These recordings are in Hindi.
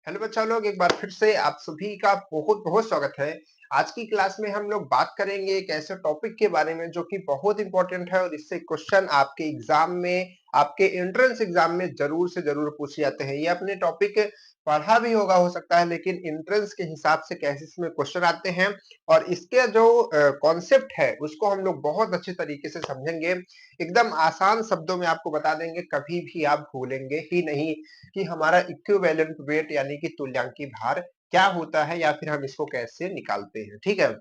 हेलो बच्चा लोग, एक बार फिर से आप सभी का बहुत बहुत स्वागत है। आज की क्लास में हम लोग बात करेंगे एक ऐसे टॉपिक के बारे में जो कि बहुत इंपॉर्टेंट है और इससे क्वेश्चन आपके एग्जाम में, आपके एंट्रेंस एग्जाम में जरूर से जरूर पूछे जाते हैं। ये अपने टॉपिक पढ़ा भी होगा हो सकता है, लेकिन एंट्रेंस के हिसाब से कैसे इसमें क्वेश्चन आते हैं और इसके जो कॉन्सेप्ट है उसको हम लोग बहुत अच्छे तरीके से समझेंगे। एकदम आसान शब्दों में आपको बता देंगे, कभी भी आप भूलेंगे ही नहीं कि हमारा इक्विवेलेंट वेट यानी कि तुल्यांकी भार क्या होता है या फिर हम इसको कैसे निकालते हैं। ठीक है,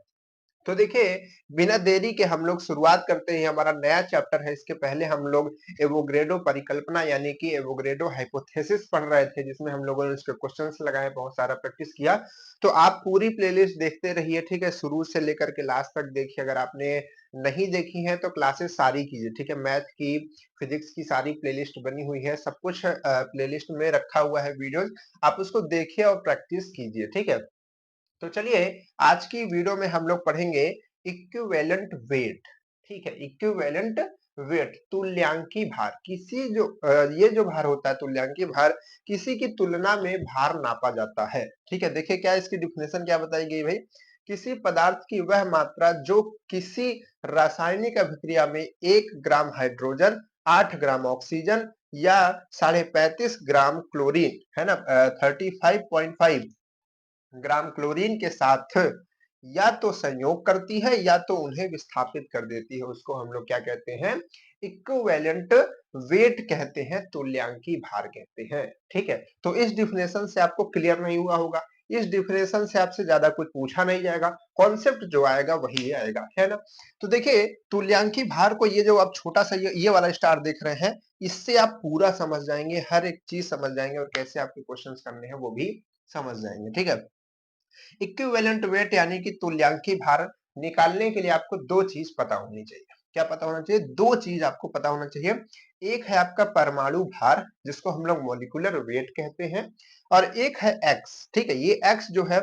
तो देखिए बिना देरी के हम लोग शुरुआत करते हैं। हमारा नया चैप्टर है। इसके पहले हम लोग एवोग्रेडो परिकल्पना यानी कि एवोग्रेडो हाइपोथेसिस पढ़ रहे थे, जिसमें हम लोगों ने इसके क्वेश्चंस लगाए, बहुत सारा प्रैक्टिस किया। तो आप पूरी प्लेलिस्ट देखते रहिए, ठीक है, शुरू से लेकर के लास्ट तक देखिए। अगर आपने नहीं देखी है तो क्लासेस सारी कीजिए, ठीक है। मैथ की, फिजिक्स की सारी प्लेलिस्ट बनी हुई है, सब कुछ प्लेलिस्ट में रखा हुआ है वीडियोस। आप उसको देखिए और प्रैक्टिस कीजिए, ठीक है। तो चलिए आज की वीडियो में हम लोग पढ़ेंगे इक्विवेलेंट वेट। ठीक है, इक्विवेलेंट वेट तुल्यांकी भार। किसी जो ये जो भार होता है तुल्यांकी भार, किसी की तुलना में भार नापा जाता है। ठीक है, देखिए क्या इसकी डिफिनेशन क्या बताई गई भाई। किसी पदार्थ की वह मात्रा जो किसी रासायनिक अभिक्रिया में 1 ग्राम हाइड्रोजन, 8 ग्राम ऑक्सीजन या 35.5 ग्राम क्लोरीन, है ना, 35.5 ग्राम क्लोरीन के साथ या तो संयोग करती है या तो उन्हें विस्थापित कर देती है, उसको हम लोग क्या कहते हैं, इक्विवेलेंट वेट कहते हैं, तुल्यांकी भार कहते हैं। ठीक है, तो इस डिफिनेशन से आपको क्लियर नहीं हुआ होगा। इस डिफिनेशन से आपसे ज्यादा कुछ पूछा नहीं जाएगा, कॉन्सेप्ट जो आएगा वही आएगा, है ना। तो देखिए तुल्यांकी भार को, ये जो आप छोटा सा ये वाला स्टार देख रहे हैं, इससे आप पूरा समझ जाएंगे, हर एक चीज समझ जाएंगे और कैसे आपके क्वेश्चंस करने हैं वो भी समझ जाएंगे। ठीक है, इक्विवेलेंट वेट यानी कि तुल्यांकी भार निकालने के लिए आपको दो चीज पता होनी चाहिए। क्या पता होना चाहिए? दो चीज आपको पता होना चाहिए। एक है आपका परमाणु भार, जिसको हम लोग मॉलिक्यूलर वेट कहते हैं, और एक है एक्स। ठीक है, ये एक्स जो है,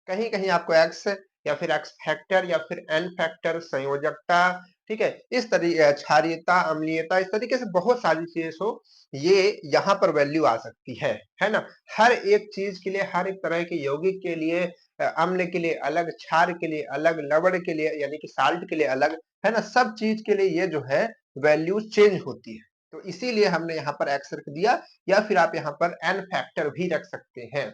कहीं कहीं आपको एक्स या फिर एक्स फैक्टर या फिर एन फैक्टर, संयोजकता, ठीक है, इस तरीके क्षारीयता, अम्लीयता, इस तरीके से बहुत सारी चीजें हो, ये यहाँ पर वैल्यू आ सकती है ना। हर एक चीज के लिए, हर एक तरह के यौगिक के लिए, अम्ल के लिए अलग, क्षार के लिए अलग, लवण के लिए यानी कि साल्ट के लिए अलग, है ना, सब चीज के लिए ये जो है वैल्यू चेंज होती है। तो इसीलिए हमने यहाँ पर एक्स रख दिया, या फिर आप यहाँ पर एन फैक्टर भी रख सकते हैं।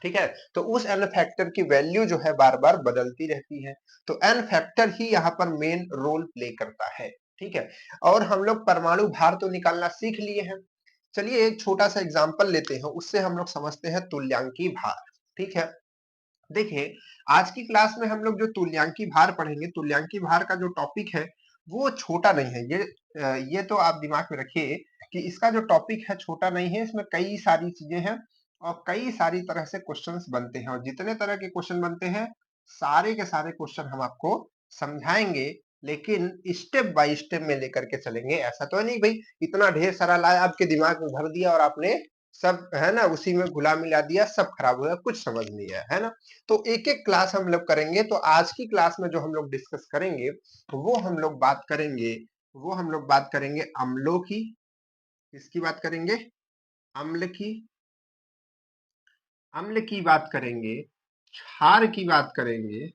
ठीक है, तो उस एन फैक्टर की वैल्यू जो है बार बार बदलती रहती है, तो एन फैक्टर ही यहाँ पर मेन रोल प्ले करता है। ठीक है, और हम लोग परमाणु भार तो निकालना सीख लिए हैं। चलिए एक छोटा सा एग्जांपल लेते हैं, उससे हम लोग समझते हैं तुल्यांकी भार। ठीक है, देखिए आज की क्लास में हम लोग जो तुल्यांकी भार पढ़ेंगे, तुल्यांकी भार का जो टॉपिक है वो छोटा नहीं है। ये तो आप दिमाग में रखिए कि इसका जो टॉपिक है छोटा नहीं है, इसमें कई सारी चीजें हैं और कई सारी तरह से क्वेश्चंस बनते हैं, और जितने तरह के क्वेश्चन बनते हैं सारे के सारे क्वेश्चन हम आपको समझाएंगे, लेकिन स्टेप बाय स्टेप में लेकर के चलेंगे। ऐसा तो नहीं भाई इतना ढेर सारा लाया आपके दिमाग में भर दिया और आपने सब, है ना, उसी में घुला मिला दिया, सब खराब हो गया, कुछ समझ नहीं आया, है ना। तो एक एक क्लास हम लोग करेंगे। तो आज की क्लास में जो हम लोग डिस्कस करेंगे, वो हम लोग बात करेंगे, वो हम लोग बात करेंगे अम्लों की। किसकी बात करेंगे? अम्ल की। अम्ल की बात करेंगे, क्षार की बात करेंगे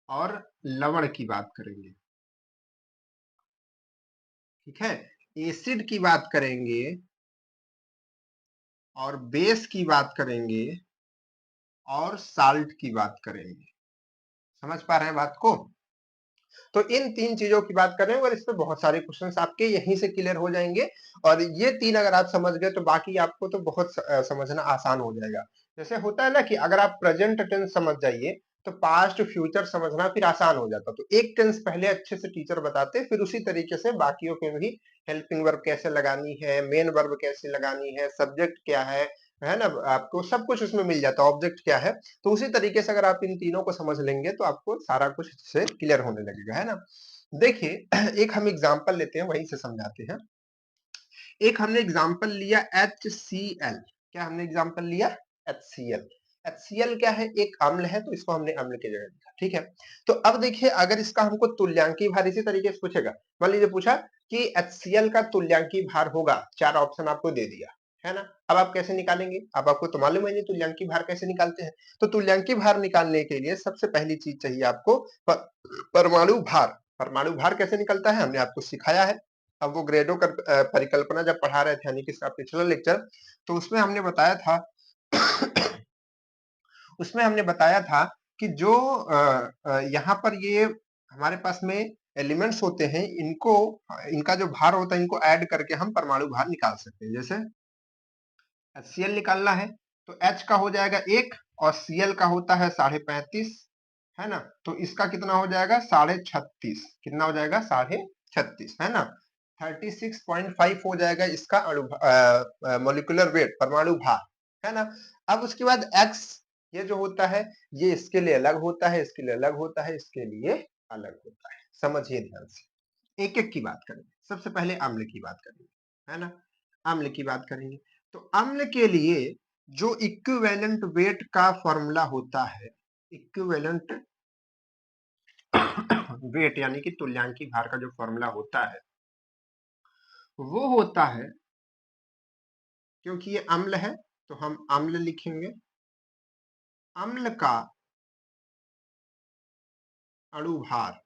और लवण की बात करेंगे। ठीक है, एसिड की बात करेंगे और बेस की बात करेंगे और साल्ट की बात करेंगे। समझ पा रहे हैं बात को? तो इन तीन चीजों की बात करें और इस पे बहुत सारे क्वेश्चंस आपके यहीं से क्लियर हो जाएंगे, और ये तीन अगर आप समझ गए तो बाकी आपको तो बहुत समझना आसान हो जाएगा। जैसे होता है ना कि अगर आप प्रेजेंट टेंस समझ जाइए तो पास्ट फ्यूचर समझना फिर आसान हो जाता। तो एक टेंस पहले अच्छे से टीचर बताते, फिर उसी तरीके से बाकियों के भी हेल्पिंग वर्ब कैसे लगानी है, मेन वर्ब कैसे लगानी है, सब्जेक्ट क्या है ना, आपको सब कुछ उसमें मिल जाता है, ऑब्जेक्ट क्या है। तो उसी तरीके से अगर आप इन तीनों को समझ लेंगे तो आपको सारा कुछ से क्लियर होने लगेगा, है ना। देखिए एक हम एग्जांपल लेते हैं, वहीं से समझाते हैं। एक हमने एग्जांपल लिया HCl। क्या हमने एग्जांपल लिया? HCl। HCl क्या है? एक अम्ल है, तो इसको हमने अम्ल की जगह लिखा। ठीक है, तो अब देखिए अगर इसका हमको तुल्यांकी भार इसी तरीके से पूछेगा, मान लीजिए पूछा कि HCl का तुल्यांकी भार होगा, चार ऑप्शन आपको दे दिया, है ना? अब आप कैसे निकालेंगे? अब आपको तो मालूम है नहीं तुल्यांकी भार कैसे निकालते हैं। तो तुल्यांकी भार निकालने के लिए सबसे पहली चीज चाहिए आपको परमाणु भार। परमाणु भार कैसे निकलता है हमने आपको सिखाया है। अब वो ग्रेडो परिकल्पना जब पढ़ा रहे थे यानी कि पिछला लेक्चर, तो उसमें हमने बताया था उसमें हमने बताया था कि जो यहाँ पर ये हमारे पास में एलिमेंट्स होते हैं, इनको इनका जो भार होता है इनको ऐड करके हम परमाणु भार निकाल सकते हैं। जैसे HCl निकालना है तो H का हो जाएगा 1 और Cl का होता है 35.5, है ना? तो इसका कितना हो जाएगा 36.5, कितना हो जाएगा 36.5, है ना? 36.5 हो जाएगा इसका मॉलिक्यूलर वेट, परमाणु भार, है ना? अब उसके बाद X ये जो होता है ये इसके लिए अलग होता है, इसके लिए अलग होता है, इसके लिए अलग होता है। समझिए ध्यान से, एक एक की बात करेंगे। सबसे पहले अम्ल की बात करेंगे, है ना? अम्ल की बात करेंगे तो अम्ल के लिए जो इक्विवेलेंट वेट का फॉर्मूला होता है, इक्विवेलेंट वेट यानी कि तुल्यांकी भार का जो फॉर्मूला होता है वो होता है, क्योंकि ये अम्ल है तो हम अम्ल लिखेंगे, अम्ल का अणुभार,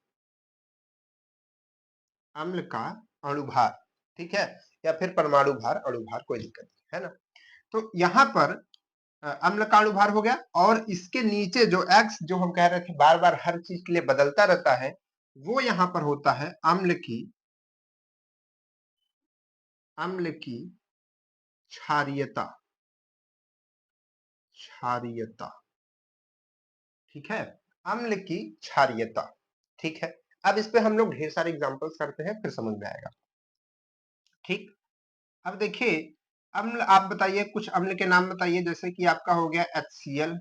अम्ल का अणुभार, ठीक है? या फिर परमाणु भार, अणुभार, कोई दिक्कत नहीं, है ना? तो यहाँ पर अम्ल का अणुभार हो गया और इसके नीचे जो X जो हम कह रहे थे बार बार हर चीज के लिए बदलता रहता है, वो यहाँ पर होता है अम्ल की क्षारीयता, क्षारीयता, ठीक है? अम्ल की क्षारीयता, ठीक है? अब इस पे हम लोग ढेर सारे एग्जांपल्स करते हैं फिर समझ में आएगा, ठीक? अब देखिए अम्ल, आप बताइए कुछ अम्ल के नाम बताइए। जैसे कि आपका हो गया HCl,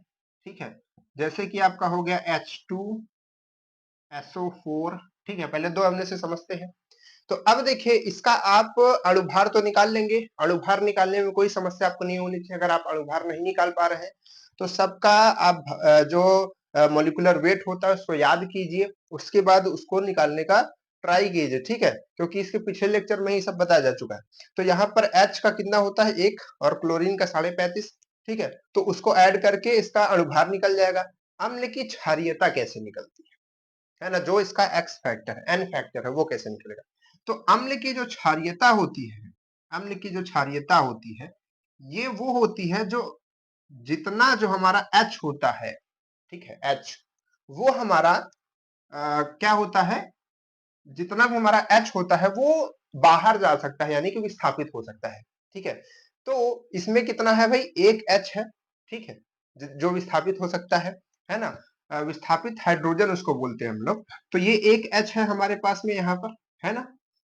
ठीक है? जैसे कि आपका हो गया H2SO4, ठीक है? पहले दो अम्ल से समझते हैं। तो अब देखिए इसका आप अणुभार तो निकाल लेंगे, अणुभार निकालने में कोई समस्या आपको नहीं होनी चाहिए। अगर आप अणुभार नहीं निकाल पा रहे हैं तो सबका आप जो मॉलिक्यूलर वेट होता है उसको याद कीजिए, उसके बाद उसको निकालने का ट्राई कीजिए, ठीक है? क्योंकि इसके पिछले लेक्चर में ही सब बताया जा चुका है। तो यहाँ पर H का कितना होता है 1 और क्लोरीन का 35.5, ठीक है? तो उसको ऐड करके इसका अणुभार निकल जाएगा। अम्ल की क्षारीयता कैसे निकलती है ना? जो इसका X फैक्टर है, N फैक्टर है, वो कैसे निकलेगा? तो अम्ल की जो क्षारीयता होती है, अम्ल की जो क्षारीयता होती है, ये वो होती है जो जितना जो हमारा H होता है, ठीक है? H वो हमारा क्या होता है, जितना भी हमारा H होता है वो बाहर जा सकता है यानी कि विस्थापित हो सकता है, ठीक है? तो इसमें कितना है भाई, एक H है, ठीक है? जो विस्थापित हो सकता है ना? विस्थापित हाइड्रोजन उसको बोलते हैं हम लोग। तो ये एक H है हमारे पास में यहाँ पर, है ना?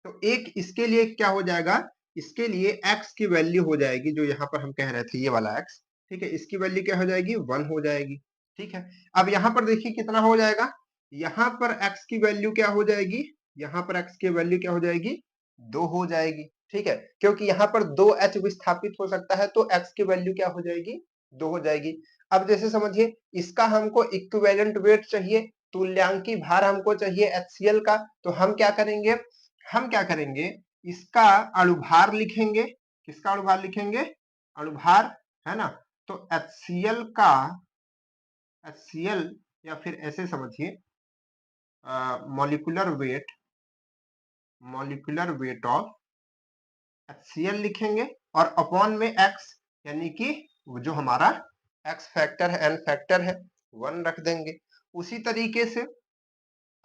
तो एक इसके लिए क्या हो जाएगा, इसके लिए X की वैल्यू हो जाएगी जो यहाँ पर हम कह रहे थे, ये वाला X, ठीक है? इसकी वैल्यू क्या हो जाएगी 1 हो जाएगी, ठीक है? अब यहाँ पर देखिए कितना हो जाएगा, यहाँ पर X की वैल्यू क्या हो जाएगी, यहाँ पर X की वैल्यू क्या हो जाएगी 2 हो जाएगी, ठीक है? क्योंकि यहाँ पर 2H विस्थापित हो सकता है तो X की वैल्यू क्या हो जाएगी 2 हो जाएगी। अब जैसे समझिए इसका हमको इक्विवेलेंट वेट चाहिए, तुल्यांकी भार हमको चाहिए HCl का, तो हम क्या करेंगे, इसका अणुभार लिखेंगे। किसका अणुभार लिखेंगे, अणुभार, है ना? तो HCl या फिर ऐसे समझिए मॉलिक्यूलर वेट ऑफ HCl लिखेंगे और अपॉन में X यानी कि जो हमारा X फैक्टर है, N फैक्टर है, 1 रख देंगे। उसी तरीके से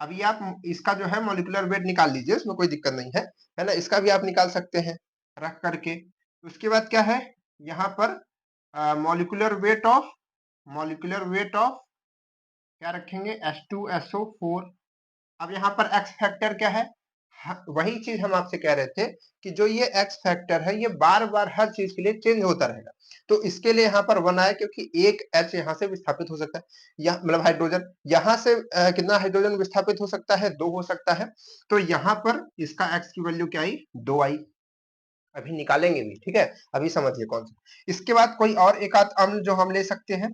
अभी आप इसका जो है मॉलिक्यूलर वेट निकाल लीजिए, उसमें कोई दिक्कत नहीं है ना? इसका भी आप निकाल सकते हैं रख करके। उसके बाद क्या है यहाँ पर मॉलिक्यूलर वेट ऑफ क्या रखेंगे H2SO4। अब यहाँ पर X फैक्टर क्या है, वही चीज हम आपसे कह रहे थे कि जो ये X फैक्टर है ये बार बार हर चीज के लिए चेंज होता रहेगा। तो इसके लिए यहाँ पर 1 आया क्योंकि एक H यहाँ से विस्थापित हो सकता है, या मतलब हाइड्रोजन यहाँ से कितना हाइड्रोजन विस्थापित हो सकता है 2 हो सकता है। तो यहाँ पर इसका X की वैल्यू क्या आई 2 आई। अभी निकालेंगे भी, ठीक है? अभी समझिए कौन सा। इसके बाद कोई और एक आध अम्ल जो हम ले सकते हैं,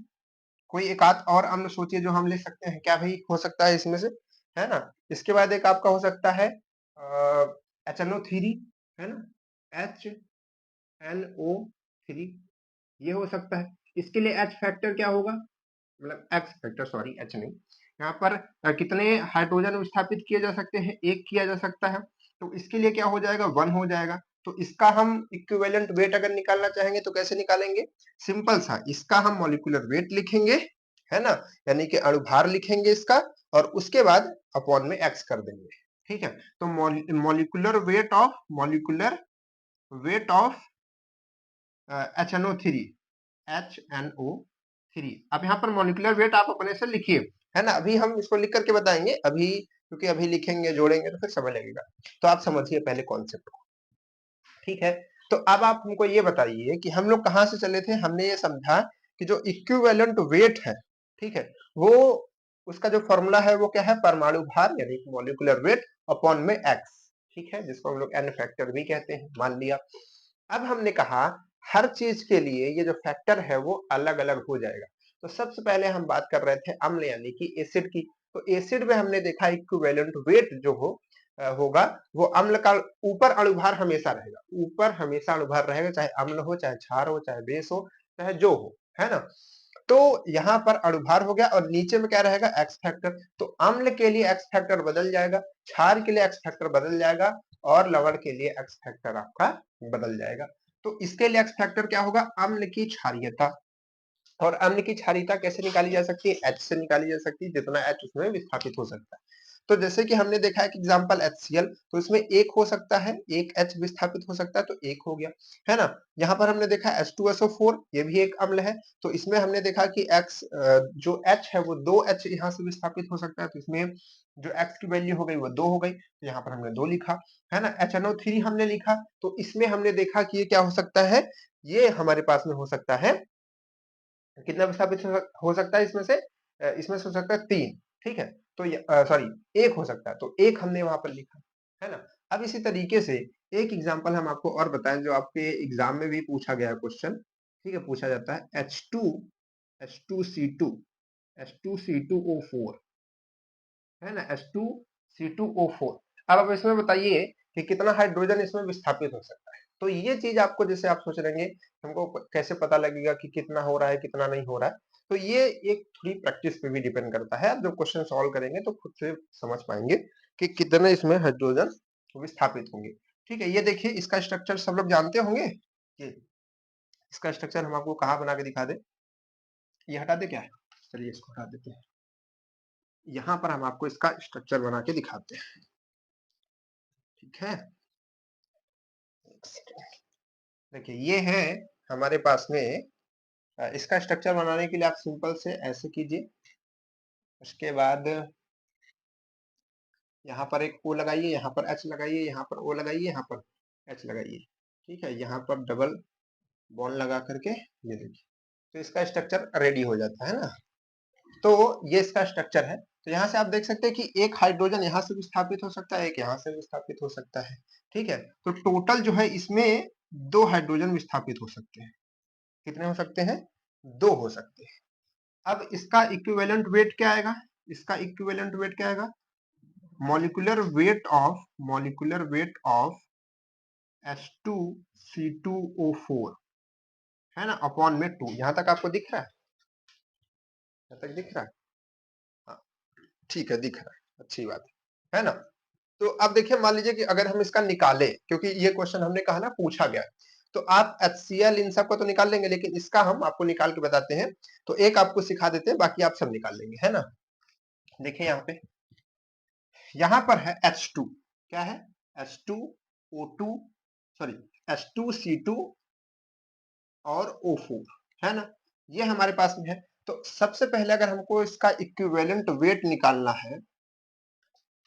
कोई एक आध और अम्ल सोचिए जो हम ले सकते हैं, क्या भाई हो सकता है इसमें से, है ना? इसके बाद एक आपका हो सकता है HNO3, है ना? HNO3, 3, ये हो सकता है। इसके लिए H फैक्टर क्या होगा, मतलब X फैक्टर, सॉरी H नहीं। यहाँ पर कितने हाइड्रोजन विस्थापित किए जा सकते हैं, एक किया जा सकता है, तो इसके लिए क्या हो जाएगा, 1 हो जाएगा। तो इसका हम इक्विवेलेंट वेट अगर निकालना चाहेंगे तो कैसे निकालेंगे, सिंपल सा, इसका हम मॉलिक्यूलर वेट लिखेंगे, है ना, यानी कि अणुभार लिखेंगे इसका, और उसके बाद अपॉन में x कर देंगे, ठीक है। तो molecular weight of HNO3, HNO3। अब यहाँ पर मॉलिक्यूलर वेट आप अपने से लिखिए, है ना, अभी हम इसको लिख करके बताएंगे, अभी क्योंकि अभी लिखेंगे जोड़ेंगे तो फिर समय लगेगा, तो आप समझिए पहले कॉन्सेप्ट को, ठीक है। तो अब आप हमको ये बताइए कि हम लोग कहाँ से चले थे, हमने ये समझा कि जो इक्विवेलेंट वेट है, ठीक है, वो उसका जो फॉर्मूला है वो क्या है, परमाणु भार यानी कि मॉलिक्यूलर वेट अपॉन में x, ठीक है, जिसको हम लोग n फैक्टर भी कहते हैं, मान लिया। अब हमने कहा हर चीज के लिए ये जो फैक्टर है वो अलग अलग हो जाएगा। तो सबसे पहले हम बात कर रहे थे अम्ल यानी कि एसिड की, तो एसिड में हमने देखा इक्विवेलेंट वेट जो होगा वो अम्ल का ऊपर अणुभार हमेशा रहेगा, ऊपर हमेशा अणुभार रहेगा, चाहे अम्ल हो, चाहे क्षार हो, चाहे बेस हो, चाहे जो हो, है ना। तो यहाँ पर अणुभार हो गया और नीचे में क्या रहेगा, एक्स फैक्टर। तो अम्ल के लिए एक्स फैक्टर बदल जाएगा, क्षार के लिए एक्स फैक्टर बदल जाएगा, और लवण के लिए एक्स फैक्टर आपका बदल जाएगा। तो इसके लिए एक्स फैक्टर क्या होगा, अम्ल की क्षारीयता, और अम्ल की क्षारीयता कैसे निकाली जा सकती है, H से निकाली जा सकती है, जितना H उसमें विस्थापित हो सकता है। तो जैसे कि हमने देखा है कि एग्जांपल HCl, तो इसमें एक हो सकता है, एक H विस्थापित हो सकता है, तो एक हो गया, है ना। यहाँ पर हमने देखा H2SO4, ये भी एक अम्ल है, तो इसमें हमने देखा कि X जो H है वो 2H यहाँ से विस्थापित हो सकता है, तो इसमें जो X की वैल्यू हो गई वो 2 हो गई, तो यहाँ पर हमने 2 लिखा, है ना। HNO3 हमने लिखा, तो इसमें हमने देखा कि ये क्या हो सकता है, ये हमारे पास में हो सकता है, कितना विस्थापित हो सकता है इसमें से, इसमें से हो सकता है 3, ठीक है। तो सॉरी, एक हो सकता है, तो एक हमने वहां पर लिखा, है ना। अब इसी तरीके से एक एग्जांपल हम आपको और बताएं जो आपके एग्जाम में भी पूछा गया है क्वेश्चन, ठीक है, पूछा जाता है H2C2, H2C2O4, है ना, H2C2O4। अब आप इसमें बताइए कि कितना हाइड्रोजन इसमें विस्थापित हो सकता है। तो ये चीज आपको, जैसे आप सोच रहेंगे हमको कैसे पता लगेगा कि कितना हो रहा है कितना नहीं हो रहा है, तो ये एक थोड़ी प्रैक्टिस पे भी डिपेंड करता है। आप जब क्वेश्चन सॉल्व करेंगे तो खुद से समझ पाएंगे कि कितने इसमें हाइड्रोजन विस्थापित होंगे, ठीक है। ये देखिए इसका स्ट्रक्चर सब लोग जानते होंगे कि इसका स्ट्रक्चर हम आपको कहाँ बना के दिखा दे, ये हटा दे क्या है, चलिए इसको हटा देते हैं, यहाँ पर हम आपको इसका स्ट्रक्चर बना के दिखाते हैं, ठीक है। देखिए ये है हमारे पास में, इसका स्ट्रक्चर बनाने के लिए आप सिंपल से ऐसे कीजिए, उसके बाद यहाँ पर एक O लगाइए, यहाँ पर H लगाइए, यहाँ पर O लगाइए, यहाँ पर H लगाइए, ठीक है। यहाँ पर डबल बॉन्ड लगा करके ये देखिए, तो इसका स्ट्रक्चर रेडी हो जाता है ना। तो ये इसका स्ट्रक्चर है। तो यहाँ से आप देख सकते हैं कि एक हाइड्रोजन यहाँ से विस्थापित हो सकता है, एक यहाँ से विस्थापित हो सकता है, ठीक है। तो टोटल जो है इसमें 2 हाइड्रोजन विस्थापित हो सकते हैं, कितने हो सकते हैं, 2 हो सकते हैं। अब इसका इक्विवेलेंट वेट क्या आएगा, इसका इक्विवेलेंट वेट क्या आएगा, मॉलिक्यूलर वेट ऑफ H2C2O4, है ना, अपॉन में 2। यहां तक आपको दिख रहा है, यहां तक दिख रहा है, हाँ ठीक है, दिख रहा है, अच्छी बात है ना। तो अब देखिए मान लीजिए कि अगर हम इसका निकाले, क्योंकि ये क्वेश्चन हमने कहा ना पूछा गया, तो आप HCl इन सब को तो निकाल लेंगे, लेकिन इसका हम आपको निकाल के बताते हैं। तो एक आपको सिखा देते हैं, बाकी आप सब निकाल लेंगे, है ना। देखिए यहाँ पे, यहाँ पर है H2, क्या है, H2O2, सॉरी H2C2 और O4, है ना, ये हमारे पास में है। तो सबसे पहले अगर हमको इसका इक्विवेलेंट वेट निकालना है,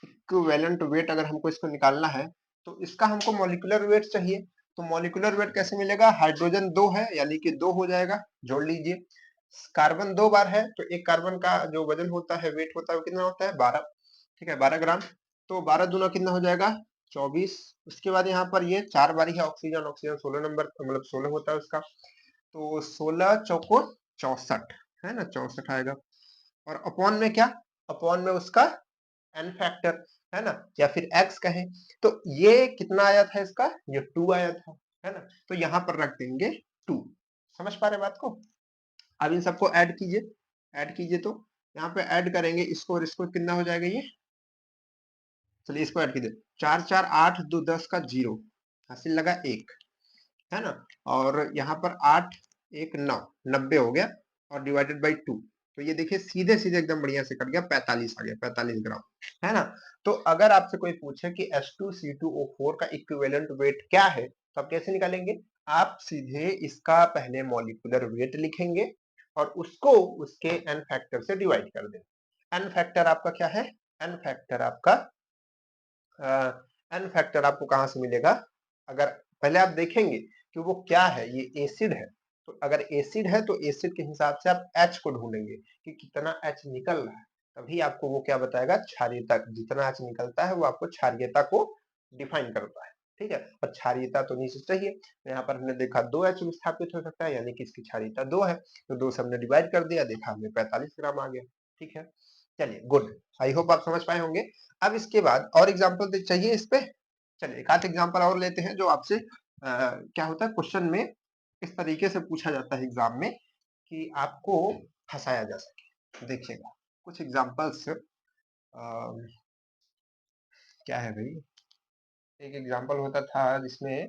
इक्विवेलेंट वेट अगर हमको इसको निकालना है, तो इसका हमको मॉलिक्यूलर वेट चाहिए। तो मॉलिक्यूलर वेट कैसे मिलेगा, हाइड्रोजन 2 है यानी कि 2 हो जाएगा, जोड़ लीजिए। कार्बन 2 बार है, तो एक कार्बन का जो वजन होता है, वेट होता है, वो कितना होता है, 12, ठीक है, 12 ग्राम। तो 12 दूना कितना हो जाएगा, 24। उसके बाद यहाँ पर ये 4 बारी है ऑक्सीजन, ऑक्सीजन 16 नंबर, मतलब 16 होता है उसका, तो 16 चौको 64, है ना, 64 आएगा। और अपॉन में क्या, अपॉन में उसका एन फैक्टर, है ना, या फिर एक्स कहें। तो ये कितना आया था इसका, ये 2 आया था, है ना। तो यहाँ पर रख देंगे 2। समझ पा रहे बात को? अब इन सबको ऐड कीजिए तो यहाँ पे ऐड करेंगे इसको और इसको, कितना हो जाएगा ये? चलिए इसको ऐड कीजिए, 4 4 8 2 10 का 0, हासिल लगा 1, है ना? और यहाँ पर 8 1 9, 90 हो गया और डिवाइडेड बाई 2, तो ये देखिए सीधे सीधे एकदम बढ़िया से कट गया, 45 आ गया, 45 ग्राम, है ना? तो अगर आपसे कोई पूछे कि H2C2O4 का इक्विवेलेंट वेट क्या है, तो आप कैसे निकालेंगे? आप सीधे इसका पहले मॉलिक्यूलर वेट लिखेंगे और उसको उसके एन फैक्टर से डिवाइड कर देंगे। एन फैक्टर आपका क्या है? एन फैक्टर आपका एन फैक्टर आपको कहां से मिलेगा? अगर पहले आप देखेंगे कि वो क्या है, ये एसिड है, तो अगर एसिड है तो एसिड के हिसाब से आप H को ढूंढेंगे कि कितना H निकल रहा है, तभी आपको वो क्या बताएगा? क्षारीयता। जितना H निकलता है वो आपको क्षारीयता को डिफाइन करता है, ठीक है? और क्षारीयता तो नीचे चाहिए, यहाँ पर हमने देखा 2H विस्थापित हो सकता है, यानी कि इसकी क्षारीयता 2 है, तो 2 से हमने डिवाइड कर दिया, देखा हमें 45 ग्राम आ गया, ठीक है? चलिए गुड, आई होप आप समझ पाए होंगे। अब इसके बाद और एग्जाम्पल चाहिए इस पे? चलिए एक आध एग्जाम्पल और लेते हैं जो आपसे क्या होता है क्वेश्चन में इस तरीके से पूछा जाता है एग्जाम में कि आपको फंसाया जा सके। देखिएगा कुछ एग्जाम्पल्स, क्या है भाई, एक एग्जाम्पल होता था जिसमें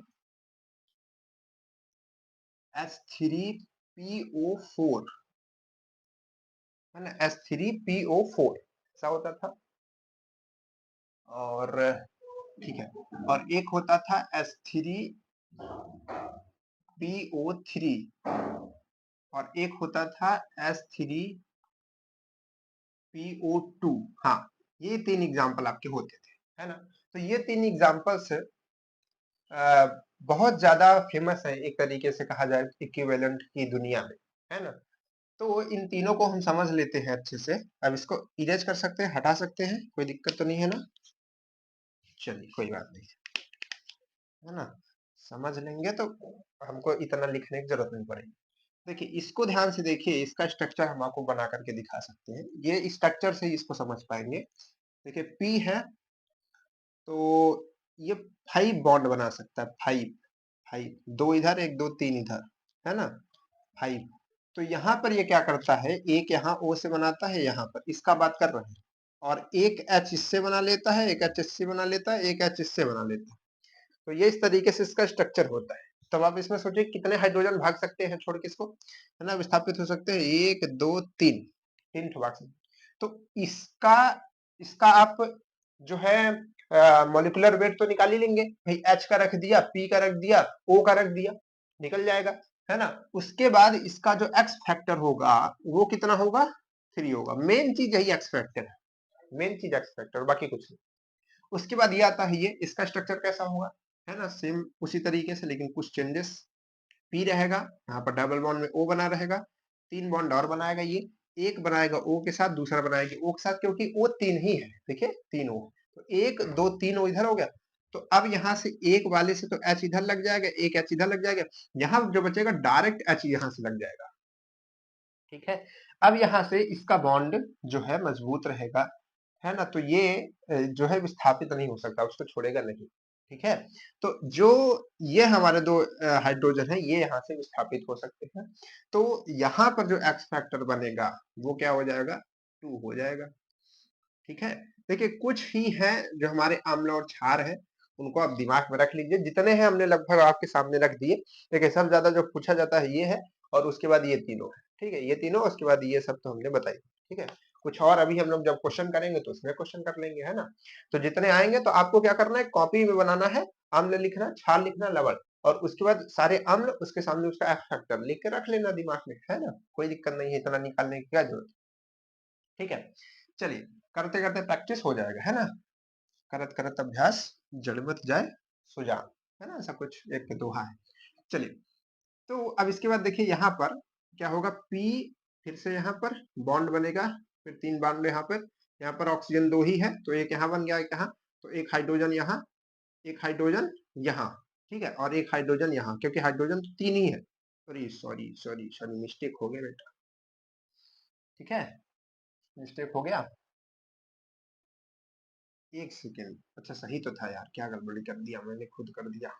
H3PO4, है ना, H3PO4 ऐसा होता था, और ठीक है, और एक होता था H3PO3 और एक होता था H3PO2। हाँ, ये 3 एग्जाम्पल आपके होते थे, है ना? तो ये 3 एग्जाम्पल्स बहुत ज्यादा फेमस है, एक तरीके से कहा जाए इक्विवेलेंट की दुनिया में, है ना? तो इन तीनों को हम समझ लेते हैं अच्छे से। अब इसको इरेज कर सकते हैं, हटा सकते हैं, कोई दिक्कत तो नहीं है ना? चलिए कोई बात नहीं, है ना? समझ लेंगे तो हमको इतना लिखने की जरूरत नहीं पड़ेगी। देखिए इसको ध्यान से देखिए, इसका स्ट्रक्चर हम आपको बना करके दिखा सकते हैं, ये स्ट्रक्चर से ही इसको समझ पाएंगे। देखिए P है तो ये 5 बॉन्ड बना सकता है, 5 5, 2 इधर 1 2 3 इधर, है ना? 5। तो यहाँ पर ये क्या करता है, एक यहाँ O से बनाता है, यहाँ पर इसका बात कर रहे हैं, और एक H इससे बना लेता है, एक H इससे बना लेता है, एक H इससे बना लेता है। तो ये इस तरीके से इसका स्ट्रक्चर होता है। तब आप इसमें सोचिए कितने हाइड्रोजन भाग सकते हैं छोड़ के इसको, है ना? विस्थापित हो सकते हैं 1 2 3, 3 ठो भाग सकते हैं। तो इसका इसका आप जो है मॉलिक्यूलर वेट तो निकाल ही लेंगे भाई, H का रख दिया, P का रख दिया, O का रख दिया, निकल जाएगा, है ना? उसके बाद इसका जो एक्स फैक्टर होगा वो कितना होगा? 3 होगा। मेन चीज यही एक्स फैक्टर है, मेन चीज एक्स फैक्टर, बाकी कुछ नहीं। उसके बाद ये आता है, ये इसका स्ट्रक्चर कैसा होगा, है ना? सेम उसी तरीके से, लेकिन कुछ चेंजेस। पी रहेगा, यहाँ पर डबल बॉन्ड में ओ बना रहेगा, 3 बॉन्ड और बनाएगा, ये एक बनाएगा ओ के साथ, दूसरा बनाएगा ओ के साथ, क्योंकि ओ 3 ही है, देखिए 3 ओ, तो 1 2 3 ओ इधर हो गया। तो अब यहाँ से एक वाले से तो एच इधर लग जाएगा, एक एच इधर लग जाएगा, यहाँ जो बचेगा डायरेक्ट एच यहाँ से लग जाएगा, ठीक है? अब यहाँ से इसका बॉन्ड जो है मजबूत रहेगा, है ना? तो ये जो है विस्थापित नहीं हो सकता, उसको छोड़ेगा नहीं, ठीक है? तो जो ये हमारे 2 हाइड्रोजन है, ये यहाँ से विस्थापित हो सकते हैं। तो यहाँ पर जो एक्स फैक्टर बनेगा वो क्या हो जाएगा? 2 हो जाएगा, ठीक है? देखिए कुछ ही है जो हमारे अम्ल और क्षार है, उनको आप दिमाग में रख लीजिए, जितने हैं हमने लगभग आपके सामने रख दिए। देखिए सबसे ज्यादा जो पूछा जाता है ये है, और उसके बाद ये तीनों है, ठीक है? ये तीनों, उसके बाद ये सब तो हमने बताई, ठीक है? कुछ और अभी हम लोग जब क्वेश्चन करेंगे तो उसमें क्वेश्चन कर लेंगे, है ना? तो जितने आएंगे तो आपको क्या करना है, कॉपी में बनाना है, अम्ल लिखना, क्षार लिखना, लवण, और उसके बाद सारे अम्ल, उसके सामने उसका एफ फैक्टर लिख के रख लेना दिमाग में, है ना? कोई दिक्कत नहीं है, इतना निकालने की क्या जरूरत, ठीक है? चलिए करते करते प्रैक्टिस हो जाएगा, है ना? करत करत अभ्यास जड़मत जाए सुजान, है ना? ऐसा कुछ एक दोहा है। चलिए, तो अब इसके बाद देखिए यहाँ पर क्या होगा, P फिर से यहाँ पर बॉन्ड बनेगा, फिर 3 बॉन्ड यहाँ पर ऑक्सीजन 2 ही है, तो एक यहाँ बन गया, एक यहाँ, तो एक हाइड्रोजन यहाँ, एक हाइड्रोजन यहाँ, ठीक है? और एक हाइड्रोजन यहाँ, क्योंकि हाइड्रोजन तो 3 ही है, sorry sorry sorry sorry, mistake हो गया बेटा, ठीक है? मिस्टेक हो गया, एक सेकेंड, अच्छा सही तो था यार, क्या गड़बड़ी कर दिया मैंने, खुद कर दिया।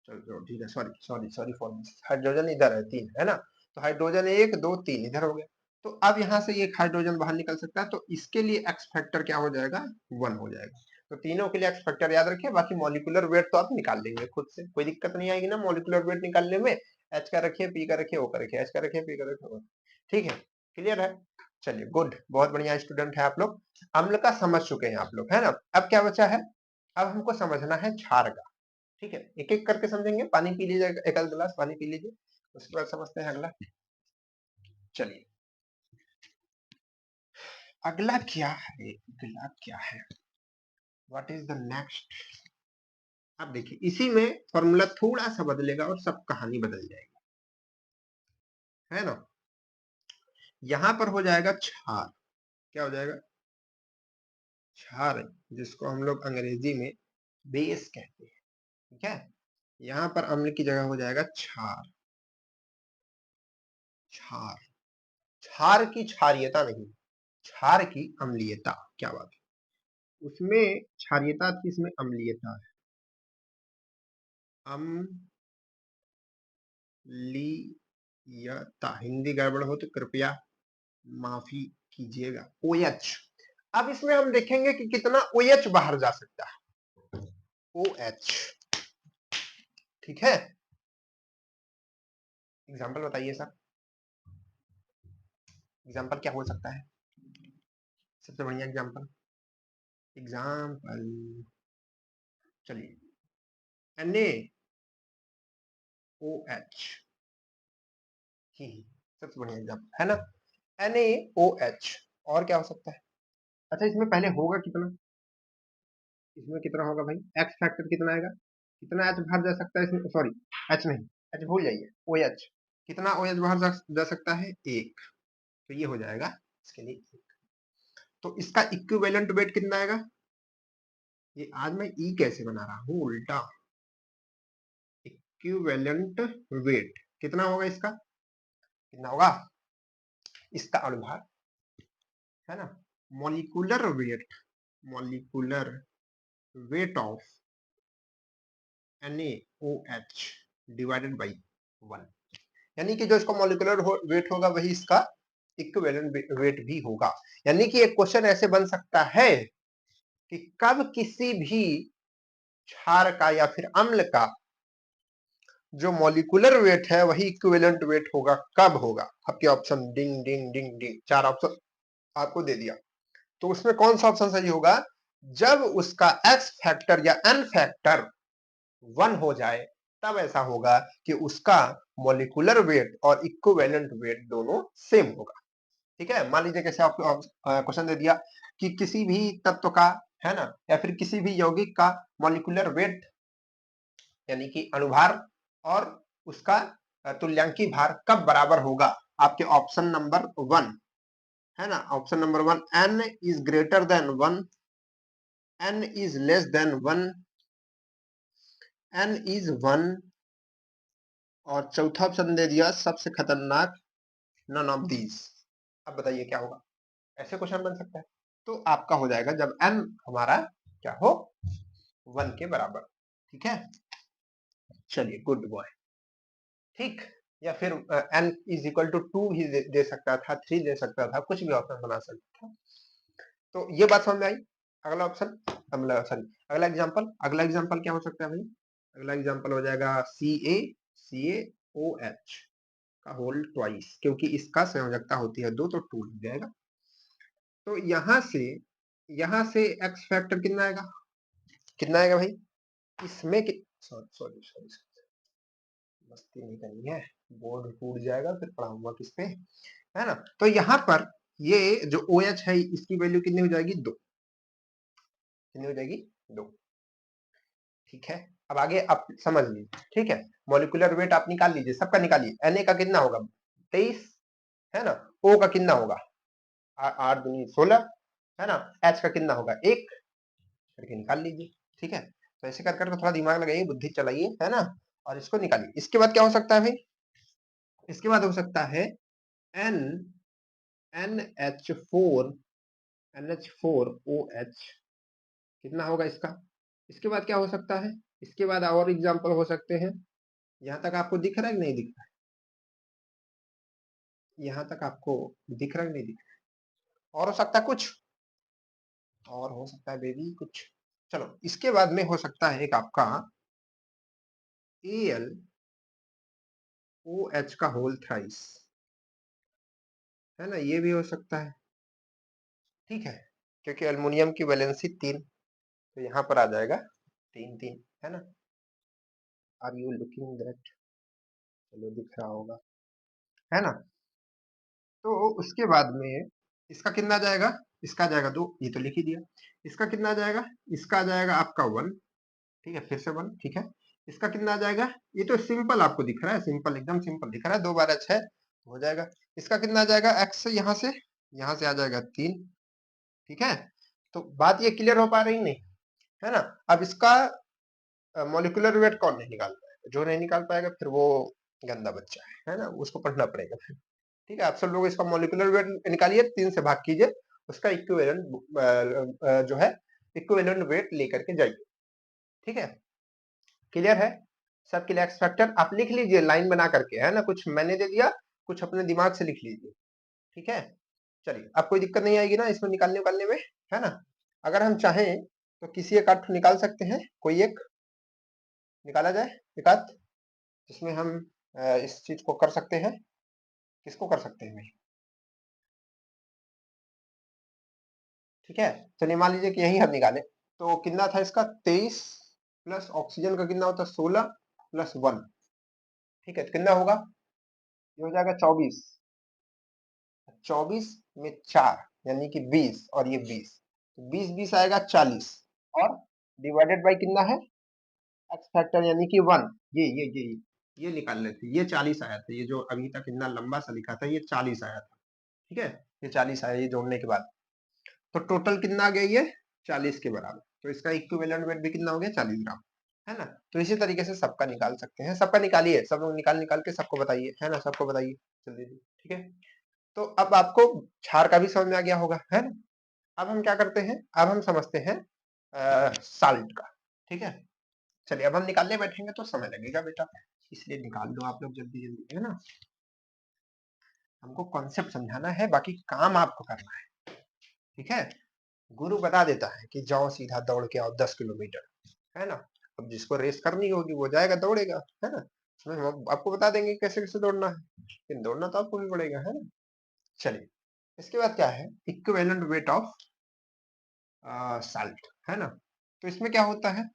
चलो ठीक है, sorry sorry sorry for this, hydrogen इधर है 3 है ना, तो हाइड्रोजन 1 2 3 इधर हो गया। तो अब यहाँ से एक हाइड्रोजन बाहर निकल सकता है, तो इसके लिए एक्स फैक्टर क्या हो जाएगा, 1 हो जाएगा। तो तीनों के लिए एक्स फैक्टर याद रखिए, बाकी मॉलिक्यूलर वेट तो आप निकाल लेंगे खुद से, कोई दिक्कत नहीं आएगी ना मॉलिक्यूलर वेट निकालने में। एच का रखिए, पी का रखिए, ओ का रखिए, एच का रखिए, पी का रखिए, ठीक है, क्लियर है। चलिए गुड, बहुत बढ़िया स्टूडेंट है आप लोग। अम्ल का समझ चुके हैं आप लोग, है ना। अब क्या बचा है, अब हमको समझना है क्षार का। ठीक है, एक एक करके समझेंगे। पानी पी लीजिए, एक आध गिलास पानी पी लीजिए, उसके बाद समझते हैं अगला। चलिए, अगला क्या है, अगला क्या है, व्हाट इज द नेक्स्ट। अब देखिए, इसी में फॉर्मूला थोड़ा सा बदलेगा और सब कहानी बदल जाएगी, है ना। यहां पर हो जाएगा क्षार, क्या हो जाएगा, क्षार, जिसको हम लोग अंग्रेजी में बेस कहते हैं, ठीक है। यहां पर अम्ल की जगह हो जाएगा क्षार, क्षार, क्षार की क्षारीयता नहीं, क्षार की अम्लीयता, क्या बात है, उसमें क्षारीयता थी, इसमें अम्लीयता है, अम्लीयता। हिंदी गड़बड़ हो तो कृपया माफी कीजिएगा। OH, अब इसमें हम देखेंगे कि कितना OH बाहर जा सकता है, OH, ठीक है। एग्जाम्पल बताइए सर, एग्जाम्पल क्या हो सकता है, सबसे बढ़िया एग्जाम्पल, एग्जाम्पल, चलिए, NaOH ही सबसे बढ़िया एग्जाम्पल है ना, NaOH। और क्या हो सकता है, अच्छा इसमें पहले होगा कितना, इसमें कितना होगा भाई, एक्स फैक्टर कितना आएगा, कितना एच बाहर जा सकता है इसमें, सॉरी एच नहीं, एच भूल जाइए, OH, कितना OH बाहर जा सकता है, एक, तो ये हो जाएगा इसके लिए एक। तो इसका इक्विवेलेंट वेट कितना आएगा, ये आज मैं ई कैसे बना रहा हूँ उल्टा, इक्विवेलेंट वेट कितना होगा इसका, कितना होगा इसका अनुभार, है ना, molecular weight, molecular weight of NaOH divided by 1, यानी कि जो इसका मॉलिक्यूलर वेट होगा वही इसका इक्विवेलेंट वेट भी होगा। यानी कि एक क्वेश्चन ऐसे बन सकता है कि कब किसी भी क्षार का या फिर अम्ल का जो मॉलिक्यूलर वेट है वही इक्विवेलेंट वेट होगा, कब होगा। आपके ऑप्शन डिंग डिंग डिंग डिंग, 4 ऑप्शन आपको दे दिया, तो उसमें कौन सा ऑप्शन सही होगा, जब उसका एक्स फैक्टर या एन फैक्टर 1 हो जाए, तब ऐसा होगा कि उसका मॉलिक्यूलर वेट और इक्विवेलेंट वेट दोनों सेम होगा। ठीक है, मान लीजिए कैसे आपको क्वेश्चन दे दिया कि किसी भी तत्व का, है ना, या फिर किसी भी यौगिक का मॉलिक्यूलर वेट यानी कि अनुभार और उसका तुल्यांकी भार कब बराबर होगा। आपके ऑप्शन नंबर 1, है ना, option number 1, n is greater than 1, n is less than 1, n is 1, और चौथा ऑप्शन दे दिया सबसे खतरनाक, नन ऑफ दीज। अब बताइए क्या होगा, ऐसे क्वेश्चन बन सकता है। तो आपका हो जाएगा जब n हमारा क्या हो, 1 के बराबर, ठीक है। चलिए गुड बॉय, ठीक, या फिर n इज इक्वल टू 2 भी दे सकता था, 3 दे सकता था, कुछ भी ऑप्शन बना सकता था। तो ये बात समझ में आई। अगला ऑप्शन, सॉरी अगला एग्जांपल, अगला एग्जांपल क्या हो सकता है भाई, अगला एग्जांपल हो जाएगा CaCaOH का होल ट्वाइस, क्योंकि इसका संयोजकता होती है 2, तो 2 लग जाएगा। तो यहां से एक्स फैक्टर कितना आएगा, कितना आएगा भाई, इसमें सॉरी सॉरी सॉरी, मस्ती नहीं करनी है, बोर्ड टूट जाएगा फिर पढ़ाऊंगा किस पे, है ना। तो यहाँ पर ये जो OH है इसकी वैल्यू कितनी हो जाएगी, 2, कितनी हो जाएगी, 2, ठीक है। अब आगे आप समझ लीजिए, ठीक है, मॉलिक्यूलर वेट आप निकाल लीजिए, सबका निकालिए। Na का कितना होगा, 23, है ना, O का कितना होगा, 8 दूनी 16, है ना, H का कितना होगा, 1, करके निकाल लीजिए, ठीक है। तो ऐसे कर करके थोड़ा दिमाग लगाइए, बुद्धि चलाइए, है ना, और इसको निकालिए। इसके बाद क्या हो सकता है भाई, इसके बाद हो सकता है N NH4 NH4OH, कितना होगा इसका। इसके बाद क्या हो सकता है, इसके बाद और एग्जांपल हो सकते हैं। यहाँ तक आपको दिख रहा है कि नहीं दिख रहा है? यहाँ तक आपको दिख रहा है कि नहीं दिख रहा है? और हो सकता है कुछ? और हो सकता है बेबी कुछ? चलो, इसके बाद में हो सकता है एक आपका AlOH का होल थ्राइस, है ना? ये भी हो सकता है, ठीक है? क्योंकि एल्युमिनियम की वैलेंसी 3, तो यहाँ पर आ जाएगा 3-3, है ना? Are you looking that? चलो, दिख रहा होगा, है ना? तो उसके बाद में इसका कितना जाएगा? इसका जाएगा 2, ये तो लिख ही दिया। इसका कितना जाएगा? इसका जाएगा आपका 1, ठीक है? फिर से 1, ठीक है? इसका कितना आ जाएगा? ये तो सिंपल आपको दिख रहा है, सिंपल, एकदम सिंपल दिख रहा है, 2 बार 6 हो जाएगा। इसका कितना आ जाएगा? x यहाँ से आ जाएगा 3, ठीक है? तो बात ये क्लियर हो पा रही नहीं, है ना? अब इसका मॉलिक्यूलर वेट कौन नहीं निकाल पाएगा? जो नहीं निकाल पाएगा फिर वो गंदा बच्चा है ना? उसको पढ़ना पड़ेगा फिर, ठीक है? आप सब लोग इसका मॉलिक्यूलर वेट निकालिए, 3 से भाग कीजिए, उसका इक्विवेलेंट जो है इक्विवेलेंट वेट लेकर के जाइए, ठीक है? क्लियर है? सबके लिए एक्स फैक्टर आप लिख लीजिए लाइन बना करके, है ना? कुछ मैंने दे दिया, कुछ अपने दिमाग से लिख लीजिए, ठीक है? चलिए, अब कोई दिक्कत नहीं आएगी ना इसमें निकालने में, है ना? अगर हम चाहें तो किसी एक आठ निकाल सकते हैं, कोई एक निकाला जाए, एक आध, जिसमें हम इस चीज को कर सकते हैं। किसको कर सकते हैं भाई? ठीक है, चलिए मान लीजिए कि यही हम निकाले, तो कितना था इसका? 23 प्लस ऑक्सीजन का कितना होता है? 16 प्लस 1, ठीक है? तो कितना होगा? ये हो जाएगा 24, 24 में 4 यानी कि 20, और ये 20, तो 20 आएगा 40, और डिवाइडेड बाय कितना है? एक्स फैक्टर यानी कि 1, ये निकाल लेते, ये 40 आया था, ये जो अभी तक इतना लंबा सा लिखा था ये 40 आया था, ठीक है? ये 40 आया, ये जोड़ने के बाद, तो टोटल कितना आ गया? ये 40 के बराबर। तो इसका इक्विवेलेंट वेट भी कितना हो गया? 40 ग्राम, है ना? तो इसी तरीके से सबका निकाल सकते हैं। सबका निकालिए, सब लोग निकाल निकाल के सबको बताइए, है ना? सबको बताइए जल्दी जल्दी, ठीक है? तो अब आपको क्षार का भी समझ में आ गया होगा, है ना? अब हम क्या करते हैं? अब हम समझते हैं साल्ट का, ठीक है? चलिए, अब हम निकालने बैठेंगे तो समय लगेगा बेटा, इसलिए निकाल लो आप लोग जल्दी जल्दी, है ना? हमको कॉन्सेप्ट समझाना है, बाकी काम आपको करना है, ठीक है? गुरु बता देता है कि जाओ सीधा दौड़ के आओ 10 किलोमीटर, है ना? अब जिसको रेस करनी होगी वो जाएगा दौड़ेगा, है ना? उसमें हम आपको बता देंगे कैसे कैसे दौड़ना है, लेकिन दौड़ना तो आपको भी पड़ेगा, है ना? चलिए, इसके बाद क्या है? इक्विवेलेंट वेट ऑफ साल्ट, है ना? तो इसमें क्या होता है?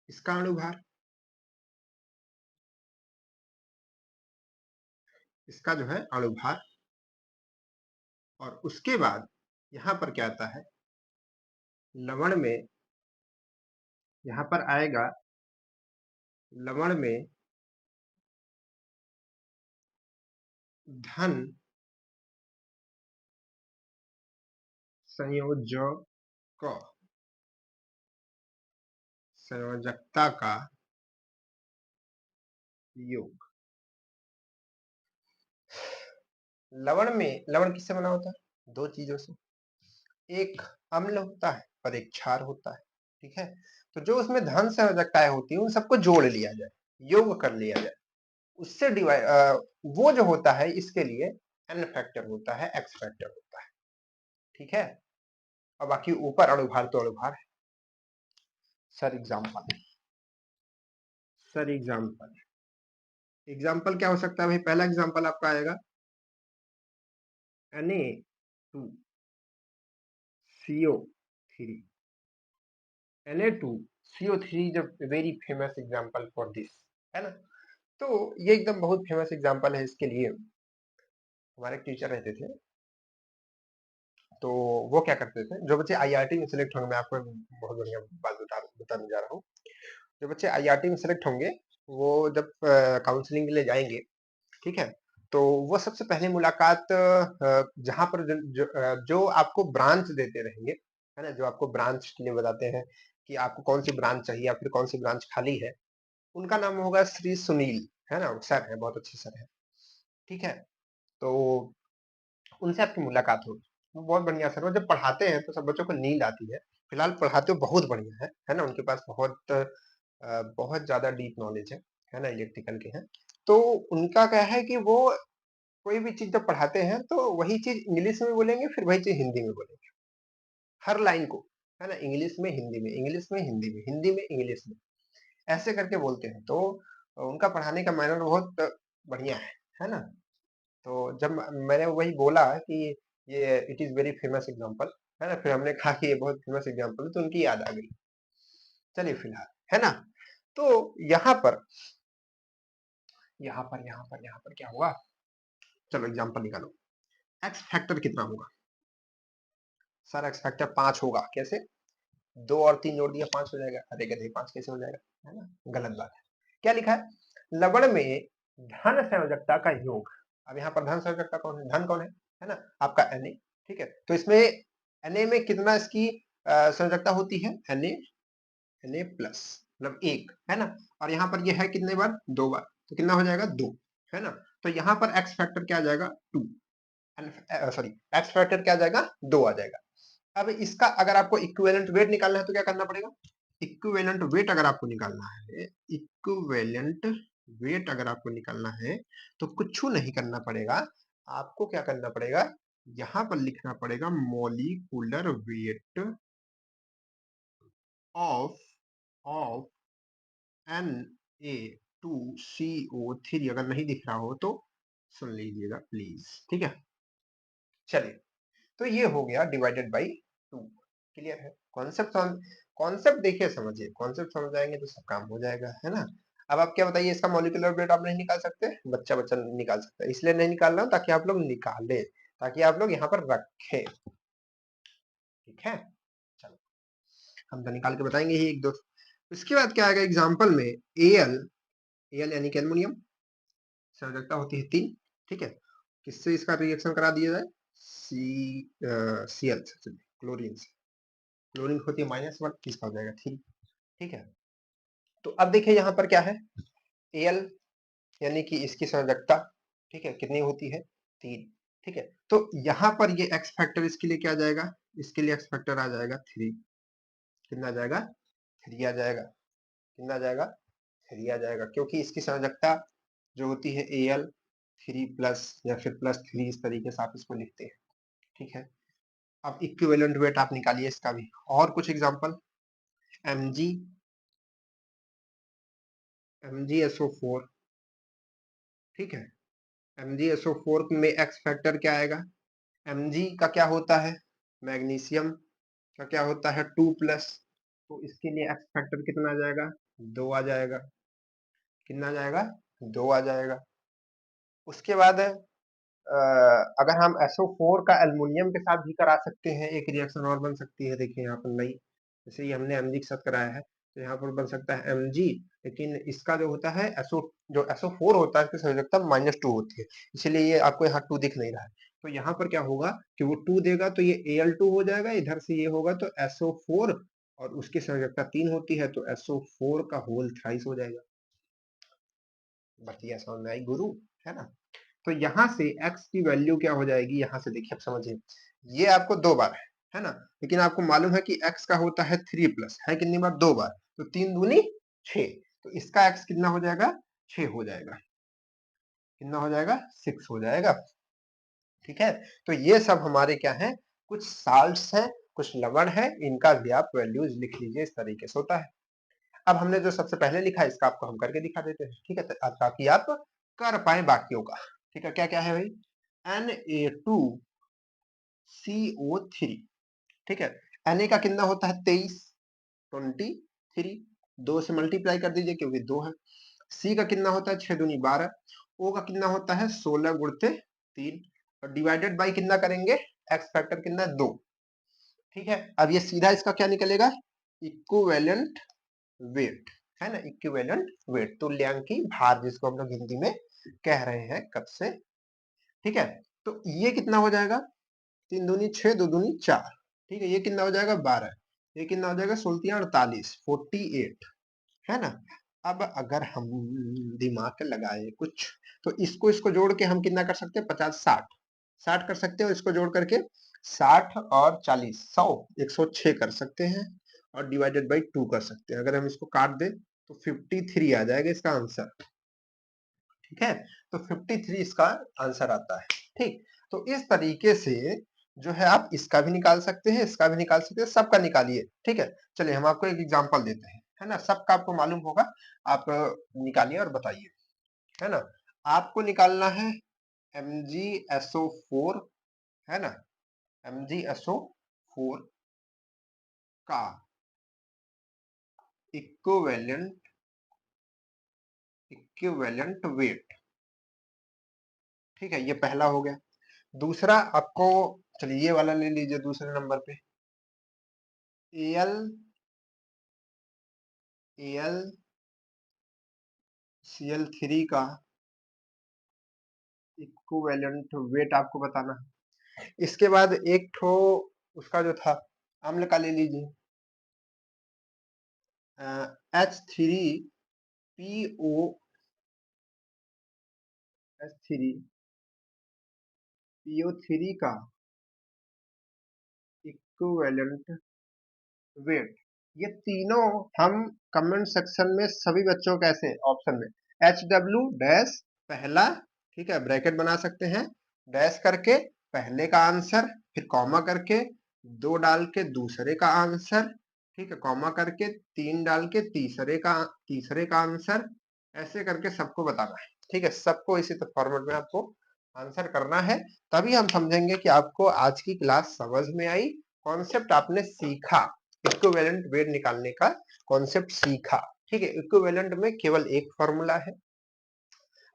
इसका अणुभार, इसका जो है अणुभार, और उसके बाद यहाँ पर क्या आता है? लवण में, यहाँ पर आएगा लवण में धन संयोजक, संयोजकता का योग। लवण किससे बना होता है? 2 चीजों से, एक अम्ल होता है और एक क्षार होता है, ठीक है? तो जो उसमें धन संयोजकताएं होती है उन सबको जोड़ लिया जाए, योग कर लिया जाए, उससे डिवाइड, वो जो होता है इसके लिए एन फैक्टर होता है, एक्स फैक्टर होता है, ठीक है? और बाकी ऊपर अणुभार तो अणुभार है। Sir example, sir example, example क्या हो सकता है भाई? पहला एग्जाम्पल आपका आएगा Na2CO3, Na2CO3 is a very famous example for this, है ना? तो ये एकदम बहुत फेमस एग्जाम्पल है इसके लिए। हमारे टीचर रहते थे, तो वो क्या करते थे, जो बच्चे आईआईटी में सिलेक्ट होंगे, मैं आपको बहुत बढ़िया बात बताने जा रहा हूँ। जो बच्चे आईआईटी में सिलेक्ट होंगे, वो जब काउंसलिंग के लिए जाएंगे, ठीक है? तो वो सबसे पहले मुलाकात जहाँ पर जो आपको ब्रांच देते रहेंगे, है ना? जो आपको ब्रांच के लिए बताते हैं कि आपको कौन सी ब्रांच चाहिए या फिर कौन सी ब्रांच खाली है, उनका नाम होगा श्री सुनील, है ना? सर है, बहुत अच्छे सर है, ठीक है? तो उनसे आपकी मुलाकात होगी, वो बहुत बढ़िया सर, वो जब पढ़ाते हैं तो सब बच्चों को नींद आती है, फिलहाल पढ़ाते हो बहुत बढ़िया है ना? उनके पास बहुत ज़्यादा डीप नॉलेज है ना? इलेक्ट्रिकल के हैं। तो उनका क्या है कि वो कोई भी चीज़ जब पढ़ाते हैं तो वही चीज़ इंग्लिश में बोलेंगे, फिर वही चीज़ हिंदी में बोलेंगे। हर लाइन को, है ना? इंग्लिश में, हिंदी में, इंग्लिश में, हिंदी में, हिंदी में, इंग्लिश में, ऐसे करके बोलते हैं। तो उनका पढ़ाने का मैनर बहुत बढ़िया है ना? तो जब मैंने वही बोला कि ये it is very famous example, है ना? फिर हमने कहा कि ये बहुत फेमस एग्ज़ाम्पल है, तो उनकी याद आ गई। चलिए फिलहाल, है ना? तो यहाँ पर क्या हुआ? चलो एग्ज़ाम्पल निकालो। एक्स फैक्टर कितना होगा? सर एक्स फैक्टर 5 होगा। कैसे? 2 और 3 जोड़ दिया 5 हो जाएगा। अरे गधे 5 कैसे हो जाएगा? है ना? गलत बात है। क्या लिखा है? लवण में धन संयोजकता का योग। अब यहाँ पर धन संयोजकता कौन है? धन कौन है ना? आपका Na, ठीक है? तो इसमें Na में कितना इसकी संयोजकता होती है? Na प्लस मतलब 1, है ना? और यहाँ पर ये है कितने बार? 2 बार। तो कितना हो जाएगा? 2, है ना? तो यहाँ पर एक्स फैक्टर क्या आ जाएगा? 2 सॉरी एक्स फैक्टर क्या आ जाएगा? 2 आ जाएगा। अब इसका अगर आपको इक्विवेलेंट वेट निकालना है तो क्या करना पड़ेगा? इक्विवेलेंट वेट अगर आपको निकालना है, इक्विवेलेंट वेट अगर आपको निकालना है तो कुछ नहीं करना पड़ेगा। आपको क्या करना पड़ेगा? यहाँ पर लिखना पड़ेगा molecular weight of of Na2CO3। अगर नहीं दिख रहा हो तो सुन लीजिएगा प्लीज, ठीक है? चलिए, तो ये हो गया डिवाइडेड बाई 2। क्लियर है? कॉन्सेप्ट देखिए, समझिए, कॉन्सेप्ट समझ जाएंगे तो सब काम हो जाएगा, है ना? अब आप क्या बताइए, इसका मॉलिक्यूलर वेट आप नहीं निकाल सकते? बच्चा बच्चा निकाल सकता है। इसलिए नहीं निकाल रहा हूं ताकि आप लोग निकाले, ताकि आप लोग यहाँ पर रखें। ठीक है, चलो हम तो निकाल के बताएंगे ही एक दो। उसके बाद क्या आएगा एग्जाम्पल में? एल एल यानी कि एल्युमिनियम, संयोजकता होती है 3। ठीक है, किससे इसका रिएक्शन करा दिया जाए? Cl से, क्लोरीन से। क्लोरीन होती है -1, इसका हो जाएगा 3। ठीक है, तो अब देखिए यहाँ पर क्या है? Al यानी कि इसकी संयोजकता, ठीक है, कितनी होती है? 3। ठीक है, तो यहाँ पर ये एक्स फैक्टर इसके लिए क्या आ जाएगा? इसके लिए एक्स फैक्टर आ जाएगा 3। कितना आ जाएगा? 3 आ जाएगा। कितना आ जाएगा? 3 आ जाएगा, क्योंकि इसकी संयोजकता जो होती है Al 3+ या फिर +3, इस तरीके से आप इसको लिखते हैं। ठीक है, अब इक्विवेलेंट वेट आप निकालिए इसका भी। और कुछ एग्जांपल? MgSO4, ठीक है, MgSO4 में एक्स फैक्टर क्या आएगा? Mg का क्या होता है? मैग्नीशियम का क्या होता है? 2+। तो इसके लिए एक्स फैक्टर कितना आ जाएगा? 2 आ जाएगा। कितना आ जाएगा? 2 आ जाएगा। उसके बाद अगर हम SO4 का एल्युमिनियम के साथ भी करा सकते हैं, एक रिएक्शन और बन सकती है। देखिए यहाँ पर नई, जैसे ये हमने Mg के साथ कराया है, तो यहाँ पर बन सकता है Mg, लेकिन इसका जो होता है जो SO4 होता है, इसकी संयोजकता -2 होती है, इसलिए ये आपको यहाँ 2 दिख नहीं रहा है। तो यहाँ पर क्या होगा कि वो 2 देगा तो ये Al2 हो जाएगा, इधर से ये होगा तो SO4, और उसकी संयोजकता 3 होती है तो SO4 का होल थ्राइस हो जाएगा। बढ़िया समझ में आई गुरु, है ना? तो यहाँ से x की वैल्यू क्या हो जाएगी? यहाँ से देखिए, अब समझिए, ये आपको 2 बार है ना? लेकिन आपको मालूम है कि x का होता है 3+, है कितनी बार? 2 बार। तो 3 दूनी 6, तो इसका x कितना हो जाएगा? 6 हो जाएगा। कितना हो जाएगा? 6 हो जाएगा। ठीक है, तो ये सब हमारे क्या है? कुछ साल्ट्स हैं, कुछ लवण है, इनका भी आप वैल्यूज लिख लीजिए। इस तरीके से होता है। अब हमने जो सबसे पहले लिखा है, इसका आपको हम करके दिखा देते हैं। ठीक है, ताकि आप कर पाए बाकियों का। ठीक है, क्या क्या है भाई? Na2CO3, ठीक है। Na का कितना होता है? 23, 23, 2 से मल्टीप्लाई कर दीजिए क्योंकि 2 है। C का कितना होता है? 6 दूनी 12। O का कितना होता है? 16 गुणते 3, और डिवाइडेड बाई कितना करेंगे? एक्स फैक्टर कितना है? 2। ठीक है, अब ये सीधा इसका क्या निकलेगा? इक्विवेलेंट वेट, है ना? इक्विवेलेंट वेट, तुल्यांकी भार, जिसको हम लोग हिंदी में कह रहे हैं कब से। ठीक है, तो ये कितना हो जाएगा? 3 दूनी 6, 2 दूनी 4। ठीक है, ये कितना हो जाएगा? 12। ये कितना हो जाएगा? 16 48, 48, है ना? अब अगर हम दिमाग लगाए कुछ, तो इसको जोड़ के हम कितना कर सकते हैं? 50 60 60 कर सकते हैं, और इसको जोड़ करके 60 और 40 100 106 कर सकते हैं और डिवाइडेड बाय 2 कर सकते हैं। अगर हम इसको काट दें तो 53 आ जाएगा इसका आंसर। ठीक है, तो 53 इसका आंसर आता है। ठीक, तो इस तरीके से जो है आप इसका भी निकाल सकते हैं, इसका भी निकाल सकते हैं, सबका निकालिए। ठीक है, चलिए हम आपको एक एग्जांपल देते हैं, है ना? सबका आपको मालूम होगा, आप निकालिए और बताइए, है ना? आपको निकालना है MgSO4, है ना? MgSO4 का इक्विवेलेंट इक्विवेलेंट वेट। ठीक है, ये पहला हो गया। दूसरा आपको, चलिए ये वाला ले लीजिए दूसरे नंबर पे, AlCl3 का इक्विवेलेंट वेट आपको बताना है। इसके बाद एक ठो उसका जो था अम्ल का ले लीजिए, H3PO3 का इक्विवेलेंट वेट। ये तीनों हम कमेंट सेक्शन में सभी बच्चों कैसे ऑप्शन में HW डैश पहला, ठीक है, ब्रैकेट बना सकते हैं, डैश करके पहले का आंसर, फिर कॉमा करके 2 डाल के दूसरे का आंसर, ठीक है, कॉमा करके 3 डाल के तीसरे का आंसर, ऐसे करके सबको बताना है। ठीक है, सबको इसी फॉर्मेट में आपको आंसर करना है, तभी हम समझेंगे कि आपको आज की क्लास समझ में आई, कॉन्सेप्ट आपने सीखा, इक्विवेलेंट वेट निकालने का कॉन्सेप्ट सीखा। ठीक है, इक्विवेलेंट में केवल एक फॉर्मूला है,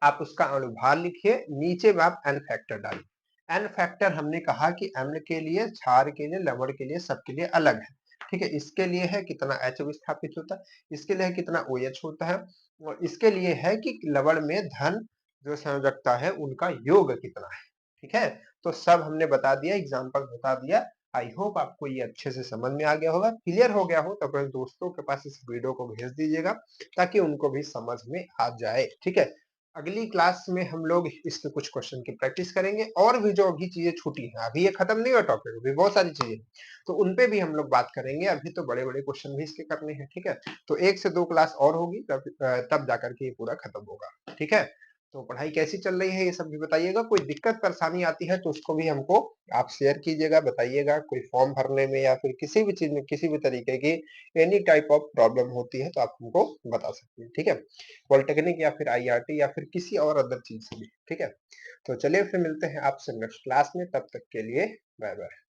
आप उसका अनुभार लिखिए, नीचे में आप एन फैक्टर डालिए। एन फैक्टर हमने कहा कि अम्ल के लिए, क्षार के लिए, लवण के लिए, सबके लिए अलग है। ठीक है, इसके लिए है कितना H विस्थापित होता है, इसके लिए है कितना OH होता है, और इसके लिए है कि लवण में धन जो संयोजकता है उनका योग कितना है। ठीक है, तो सब हमने बता दिया, एग्जाम्पल बता दिया। आई होप आपको ये अच्छे से समझ में आ गया होगा, क्लियर हो गया हो तो अपने दोस्तों के पास इस वीडियो को भेज दीजिएगा ताकि उनको भी समझ में आ जाए। ठीक है, अगली क्लास में हम लोग इसके कुछ क्वेश्चन की प्रैक्टिस करेंगे, और भी जो अभी चीजें छूटी हैं, अभी ये खत्म नहीं हुआ टॉपिक, अभी बहुत सारी चीजें, तो उनपे भी हम लोग बात करेंगे। अभी तो बड़े बड़े क्वेश्चन भी इसके करने हैं। ठीक है, तो 1 से 2 क्लास और होगी, तब जाकर के ये पूरा खत्म होगा। ठीक है, तो पढ़ाई कैसी चल रही है ये सब भी बताइएगा, कोई दिक्कत परेशानी आती है तो उसको भी हमको आप शेयर कीजिएगा, बताइएगा, कोई फॉर्म भरने में या फिर किसी भी चीज में किसी भी तरीके की एनी टाइप ऑफ प्रॉब्लम होती है तो आप हमको बता सकते हैं। ठीक है, पॉलिटेक्निक या फिर IRT या फिर किसी और अदर चीज से भी। ठीक है, तो चलिए फिर मिलते हैं आपसे नेक्स्ट क्लास में, तब तक के लिए बाय बाय।